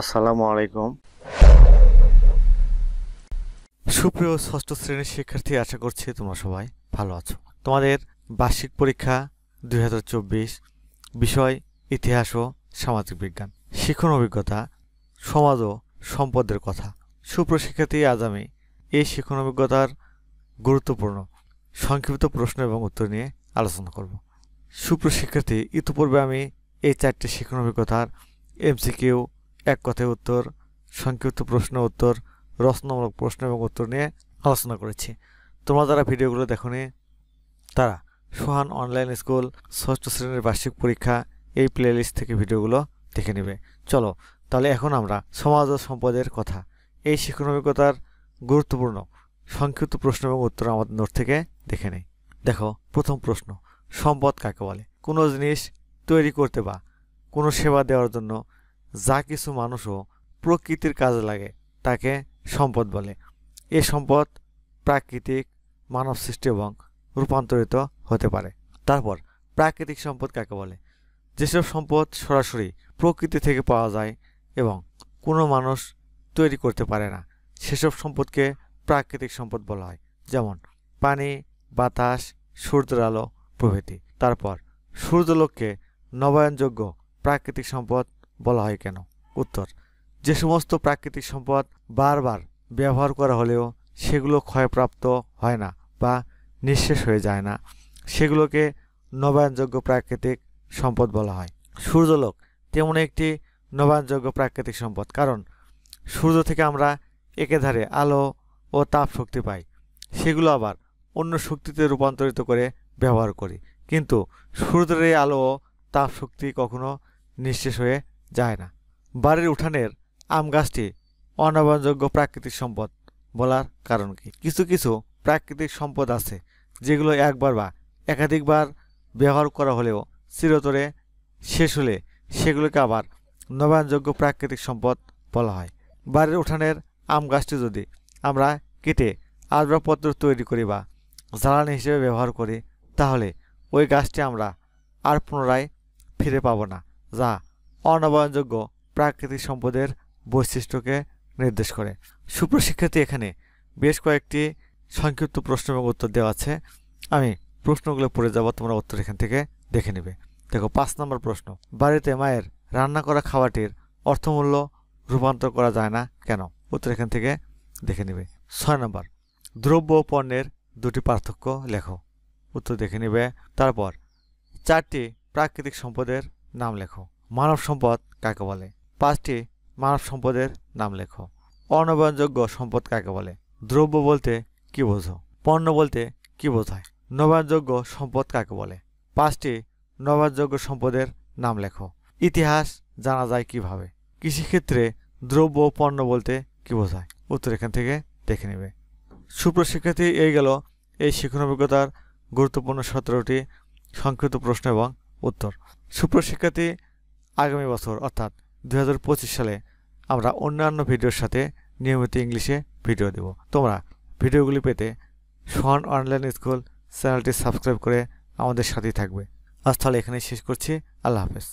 আসসালামু আলাইকুম। সুপ্রিয় ষষ্ঠ শ্রেণীর শিক্ষার্থী, আশা করছি তোমরা সবাই ভালো আছো। তোমাদের বার্ষিক পরীক্ষা 2024, বিষয় ইতিহাস ও সামাজিক বিজ্ঞান, শিক্ষণ অভিজ্ঞতা, সমাজ ও সম্পদের কথা। সুপ্রিয় শিক্ষার্থী, আজ আমি এই শিক্ষণ অভিজ্ঞতার গুরুত্বপূর্ণ সংক্ষিপ্ত প্রশ্ন এবং উত্তর নিয়ে আলোচনা করব। সুপ্রিয় শিক্ষার্থী, ইতিপূর্বে আমি এই 4টি শিক্ষণ অভিজ্ঞতার এমসিকিউ, এক কথায় উত্তর, সংক্ষিপ্ত প্রশ্ন উত্তর, রচনামূলক প্রশ্ন এবং উত্তর নিয়ে আলোচনা করেছি। তোমরা যারা ভিডিওগুলো দেখোনি তারা সোহান অনলাইন স্কুল ষষ্ঠ শ্রেণীর বার্ষিক পরীক্ষা এই প্লেলিস্ট থেকে ভিডিওগুলো দেখে নেবে। চলো তাহলে এখন আমরা সমাজ ও সম্পদের কথা, এই শিক্ষণ অভিজ্ঞতার গুরুত্বপূর্ণ সংক্ষিপ্ত প্রশ্ন এবং উত্তর আমাদের নোট থেকে দেখে নেই। দেখো, প্রথম প্রশ্ন, সম্পদ কাকে বলে? কোনো জিনিস তৈরি করতে বা কোনো সেবা দেওয়ার জন্য যা কিছু মানুষও প্রকৃতির কাজে লাগে তাকে সম্পদ বলে। এ সম্পদ প্রাকৃতিক, মানব সৃষ্টি এবং রূপান্তরিত হতে পারে। তারপর প্রাকৃতিক সম্পদ কাকে বলে? যেসব সম্পদ সরাসরি প্রকৃতি থেকে পাওয়া যায় এবং কোনো মানুষ তৈরি করতে পারে না, সেসব সম্পদকে প্রাকৃতিক সম্পদ বলা হয়, যেমন পানি, বাতাস, সূর্যের আলো প্রভৃতি। তারপর সূর্যালোককে নবায়নযোগ্য প্রাকৃতিক সম্পদ বলা হয় কেন? উত্তর, যে সমস্ত প্রাকৃতিক সম্পদ বারবার ব্যবহার করা হলেও সেগুলো ক্ষয়প্রাপ্ত হয় না বা নিঃশেষ হয়ে যায় না, সেগুলোকে নবায়নযোগ্য প্রাকৃতিক সম্পদ বলা হয়। সূর্যালোক তেমন একটি নবায়নযোগ্য প্রাকৃতিক সম্পদ, কারণ সূর্য থেকে আমরা একেধারে আলো ও তাপ শক্তি পাই, সেগুলো আবার অন্য শক্তিতে রূপান্তরিত করে ব্যবহার করি, কিন্তু সূর্যের এই আলো ও তাপ শক্তি কখনো নিঃশেষ হয়ে যায় না। বাড়ির উঠানের আম গাছটি অনবায়নযোগ্য প্রাকৃতিক সম্পদ বলার কারণ কি? কিছু কিছু প্রাকৃতিক সম্পদ আছে যেগুলো একবার বা একাধিকবার ব্যবহার করা হলেও চিরতরে শেষ হলে সেগুলোকে আবার নবায়নযোগ্য প্রাকৃতিক সম্পদ বলা হয়। বাড়ির উঠানের আম গাছটি যদি আমরা কেটে আসবাবপত্র তৈরি করি বা জ্বালানি হিসেবে ব্যবহার করি, তাহলে ওই গাছটি আমরা আর পুনরায় ফিরে পাব না, যা অনবায়নযোগ্য প্রাকৃতিক সম্পদের বৈশিষ্ট্যকে নির্দেশ করে। সুপ্রশিক্ষার্থী, এখানে বেশ কয়েকটি সংক্ষিপ্ত প্রশ্ন এবং উত্তর দেওয়া আছে। আমি প্রশ্নগুলো পড়ে যাব, তোমরা উত্তর এখান থেকে দেখে নেবে। দেখো, 5 নম্বর প্রশ্ন, বাড়িতে মায়ের রান্না করা খাবারটির অর্থমূল্য রূপান্তর করা যায় না কেন? উত্তর এখান থেকে দেখে নেবে। 6 নম্বর, দ্রব্য ও পণ্যের দুটি পার্থক্য লেখো। উত্তর দেখে নেবে। তারপর 4টি প্রাকৃতিক সম্পদের নাম লেখো। মানব সম্পদ কাকে বলে? 5টি মানব সম্পদের নাম লেখো। অনবায়নযোগ্য সম্পদ কাকে বলে? দ্রব্য বলতে কি বোঝো? পণ্য বলতে কি বোঝায়? নবায়নযোগ্য সম্পদ কাকে বলে? 5টি নবায়নযোগ্য সম্পদের নাম লেখো। ইতিহাস জানা যায় কিভাবে? কৃষিক্ষেত্রে দ্রব্য ও পণ্য বলতে কি বোঝায়? উত্তর এখান থেকে দেখে নেবে। সুপ্রশিক্ষার্থী, এই গেল এই শিক্ষণ অভিজ্ঞতার গুরুত্বপূর্ণ 17টি সংক্ষিপ্ত প্রশ্ন এবং উত্তর। সুপ্রশিক্ষার্থী, আগামী বছর অর্থাৎ 2025 সালে আমরা অন্যান্য ভিডিওর সাথে নিয়মিত ইংলিশে ভিডিও দেব। তোমরা ভিডিওগুলি পেতে সোহান অনলাইন স্কুল চ্যানেলটি সাবস্ক্রাইব করে আমাদের সাথেই থাকবে। আজ তাহলে এখানেই শেষ করছি। আল্লাহ হাফেজ।